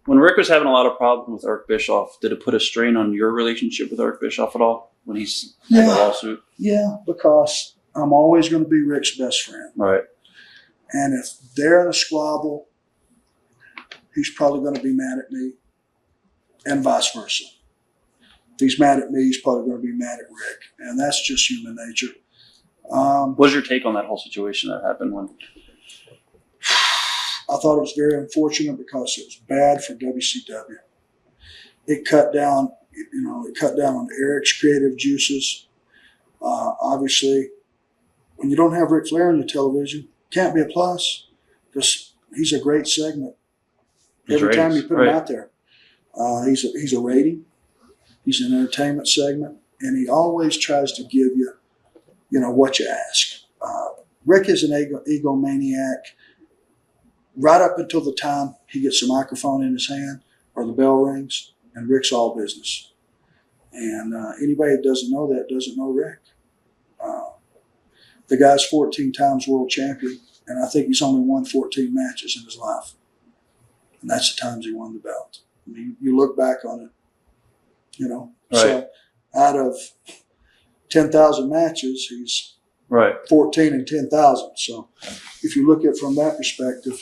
When Rick was having a lot of problems with Eric Bischoff, did it put a strain on your relationship with Eric Bischoff at all when he's had the lawsuit? Yeah, because I'm always going to be Rick's best friend. Right. And if they're in a squabble, he's probably going to be mad at me, and vice versa. If he's mad at me, he's probably going to be mad at Rick. And that's just human nature. What's your take on that whole situation that happened when? I thought it was very unfortunate because it was bad for WCW. It cut down, on Eric's creative juices. Obviously, when you don't have Ric Flair on your television, can't be a plus because he's a great segment. Every time you put him out there, he's a rating. He's an entertainment segment, and he always tries to give you, what you ask. Rick is an egomaniac. Right up until the time he gets the microphone in his hand or the bell rings, and Rick's all business. And anybody that doesn't know that doesn't know Rick. The guy's 14 times world champion, and I think he's only won 14 matches in his life. And that's the times he won the belt. I mean, you look back on it, Right. So out of 10,000 matches, he's 14 and 10,000. So if you look at it from that perspective.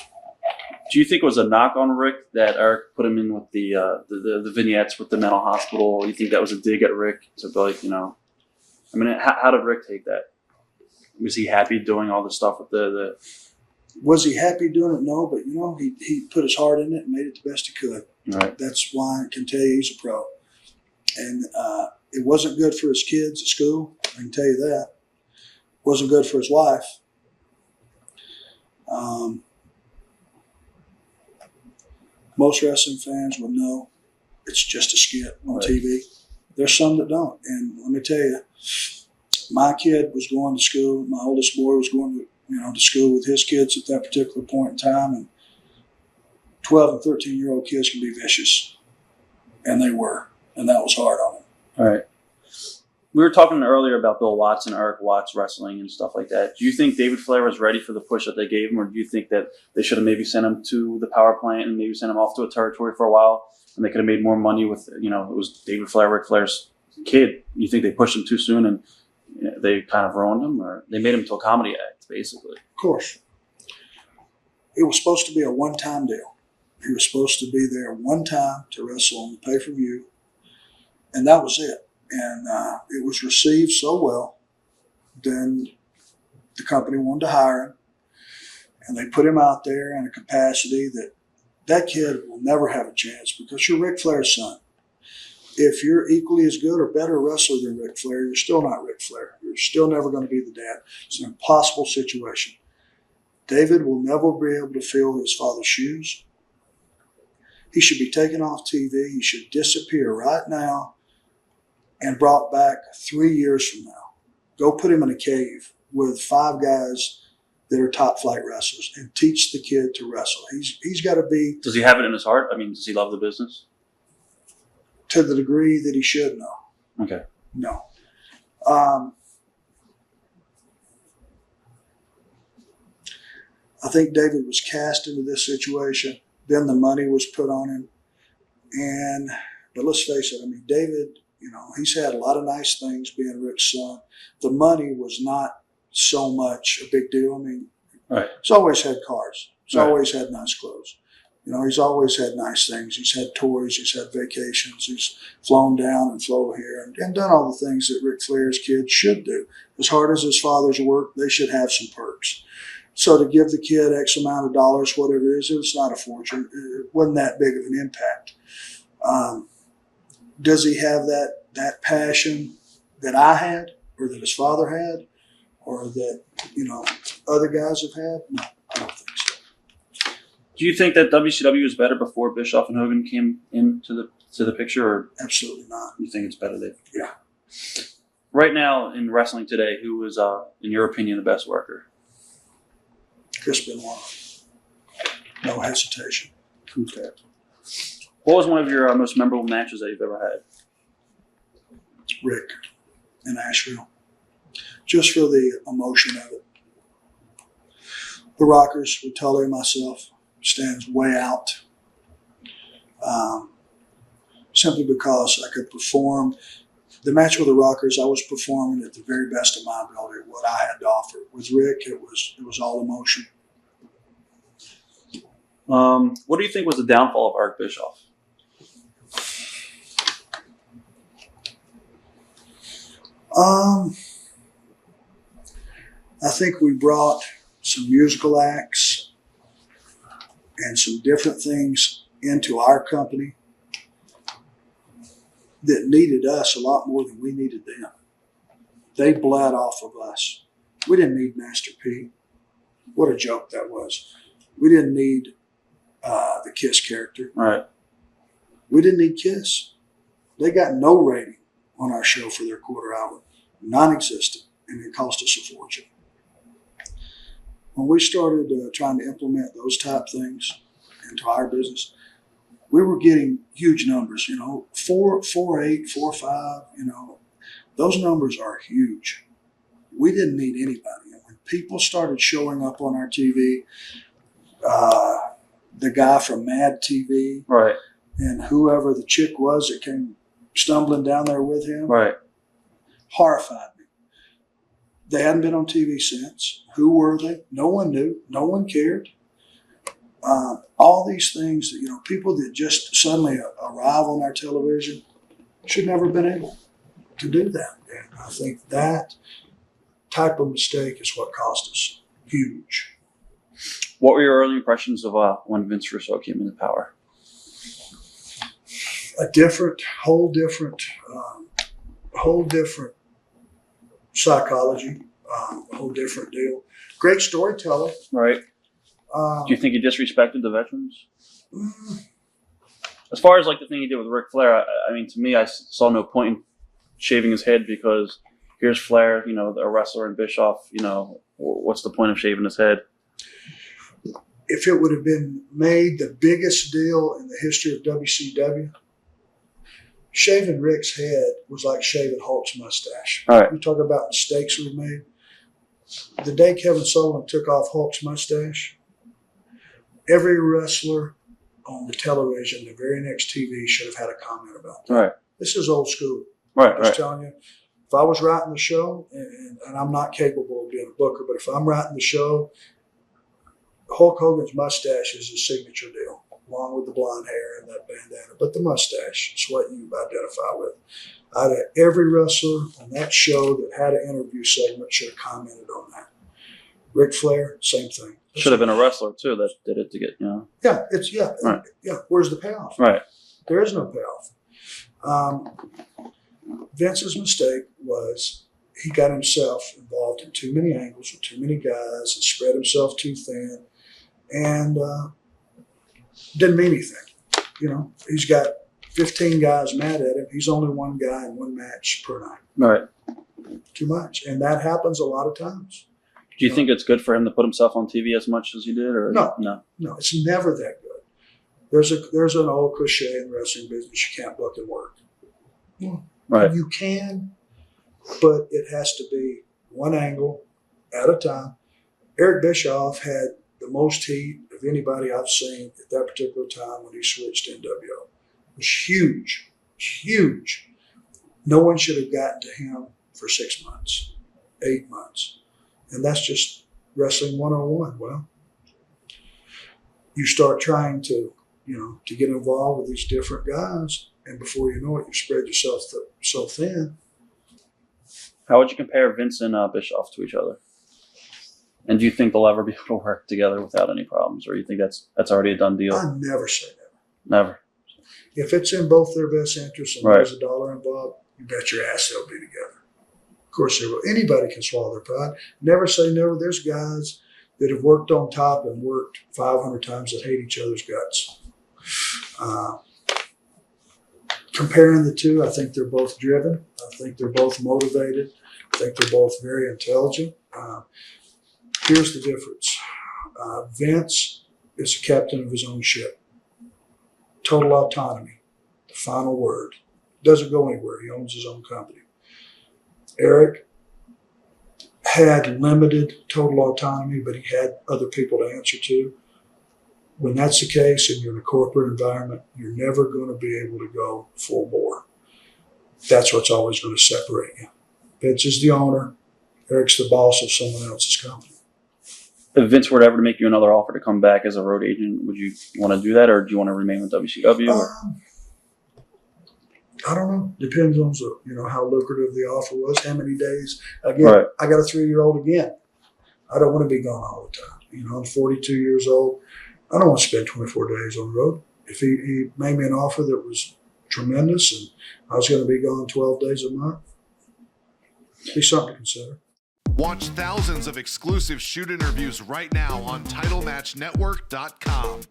Do you think it was a knock on Rick that Eric put him in with the vignettes with the mental hospital? You think that was a dig at Rick? So how did Rick take that? Was he happy doing all the stuff with the? Was he happy doing it? No, but he put his heart in it and made it the best he could. Right. That's why I can tell you he's a pro. And it wasn't good for his kids at school. I can tell you that. It wasn't good for his wife. Most wrestling fans would know it's just a skit on TV. There's some that don't. And let me tell you, my kid was going to school. My oldest boy was going to school with his kids at that particular point in time. And 12 and 13-year-old kids can be vicious. And they were. And that was hard on them. All right. We were talking earlier about Bill Watts and Eric Watts wrestling and stuff like that. Do you think David Flair was ready for the push that they gave him, or do you think that they should have maybe sent him to the power plant and maybe sent him off to a territory for a while, and they could have made more money with, it was David Flair, Ric Flair's kid? You think they pushed him too soon and they kind of ruined him, or they made him into a comedy act, basically? Of course. It was supposed to be a one-time deal. He was supposed to be there one time to wrestle on the pay-per-view, and that was it. And it was received so well, then the company wanted to hire him, and they put him out there in a capacity that kid will never have a chance because you're Ric Flair's son. If you're equally as good or better wrestler than Ric Flair, you're still not Ric Flair. You're still never going to be the dad. It's an impossible situation. David will never be able to fill his father's shoes. He should be taken off TV. He should disappear right now and brought back 3 years from now. Go put him in a cave with 5 guys that are top flight wrestlers and teach the kid to wrestle. He's got to be. Does he have it in his heart? I mean, does he love the business? To the degree that he should know. Okay. No. I think David was cast into this situation. Then the money was put on him. But let's face it, David, he's had a lot of nice things being Rick's son. The money was not so much a big deal. He's always had cars. He's always had nice clothes. He's always had nice things. He's had toys. He's had vacations. He's flown down and flown here and done all the things that Ric Flair's kids should do. As hard as his fathers work, they should have some perks. So to give the kid X amount of dollars, whatever it is, it's not a fortune. It wasn't that big of an impact. Does he have that passion that I had, or that his father had, or that other guys have had? No, I don't think so. Do you think that WCW was better before Bischoff and Hogan came into the picture, or absolutely not? You think it's better that? Yeah. Right now in wrestling today, who is, in your opinion, the best worker? Chris Benoit. No hesitation. Okay. What was one of your most memorable matches that you've ever had? Rick in Asheville. Just for the emotion of it. The Rockers, with Tully and myself, stands way out. simply because I could perform. The match with the Rockers, I was performing at the very best of my ability, what I had to offer. With Rick, it was all emotion. What do you think was the downfall of Eric Bischoff? I think we brought some musical acts and some different things into our company that needed us a lot more than we needed them. They bled off of us. We didn't need Master P. What a joke that was. We didn't need the Kiss character. Right. We didn't need Kiss. They got no rating on our show for their quarter hour. Non-existent. And it cost us a fortune. When we started trying to implement those type things into our business, we were getting huge numbers, 4.8, 4.5, those numbers are huge. We didn't need anybody. And when people started showing up on our TV, the guy from Mad TV, right, and whoever the chick was that came stumbling down there with him, right, horrified me. They hadn't been on TV since. Who were they? No one knew. No one cared. All these things that, people that just suddenly arrive on our television should never have been able to do that. And I think that type of mistake is what cost us. Huge. What were your early impressions of when Vince Russo came into power? A whole different psychology, a whole different deal. Great storyteller. Right. Do you think he disrespected the veterans? As far as like the thing he did with Ric Flair, I mean, to me, I saw no point in shaving his head because here's Flair, a wrestler, and Bischoff, what's the point of shaving his head? If it would have been made the biggest deal in the history of WCW, shaving Rick's head was like shaving Hulk's mustache. All right. You talk about mistakes we've made. The day Kevin Sullivan took off Hulk's mustache, every wrestler on the television, the very next TV, should have had a comment about that. Right. This is old school. Right. I'm just telling you, if I was writing the show, and I'm not capable of being a booker, but if I'm writing the show, Hulk Hogan's mustache is his signature deal, along with the blonde hair and that bandana. But the mustache is what you identify with. Every wrestler on that show that had an interview segment should have commented on that. Ric Flair, same thing. Should have been a wrestler too that did it to get, Yeah, Right. Yeah. Where's the payoff? Right. There is no payoff. Vince's mistake was he got himself involved in too many angles with too many guys and spread himself too thin, and didn't mean anything. He's got 15 guys mad at him. He's only one guy in one match per night. Right. Too much, and that happens a lot of times. Do you think it's good for him to put himself on TV as much as he did, or No. No. No, it's never that good. There's an old cliche in the wrestling business: you can't book and work. Right. You can, but it has to be one angle at a time. Eric Bischoff had the most heat of anybody I've seen at that particular time when he switched to NWO. It was huge, huge. No one should have gotten to him for 6 months, 8 months. And that's just wrestling 101. Well, you start trying to get involved with these different guys, and before you know it, you spread yourself so thin. How would you compare Vince and Bischoff to each other? And do you think they'll ever be able to work together without any problems, or you think that's already a done deal? I never say never. Never. If it's in both their best interests and Right. there's a dollar involved, you bet your ass they'll be together. Of course, they will. Anybody can swallow their pride. Never say never. There's guys that have worked on top and worked 500 times that hate each other's guts. Comparing the two, I think they're both driven. I think they're both motivated. I think they're both very intelligent. Here's the difference. Vince is a captain of his own ship. Total autonomy, the final word. Doesn't go anywhere. He owns his own company. Eric had limited total autonomy, but he had other people to answer to. when that's the case and you're in a corporate environment, you're never going to be able to go full bore. That's what's always going to separate you. Vince is the owner. Eric's the boss of someone else's company. If Vince were ever to make you another offer to come back as a road agent, would you want to do that, or do you want to remain with WCW? I don't know. Depends on how lucrative the offer was, how many days. Again, Right. I got a 3-year-old again. I don't want to be gone all the time. I'm 42 years old. I don't want to spend 24 days on the road. If he made me an offer that was tremendous and I was going to be gone 12 days a month, it'd be something to consider. Watch thousands of exclusive shoot interviews right now on TitleMatchNetwork.com.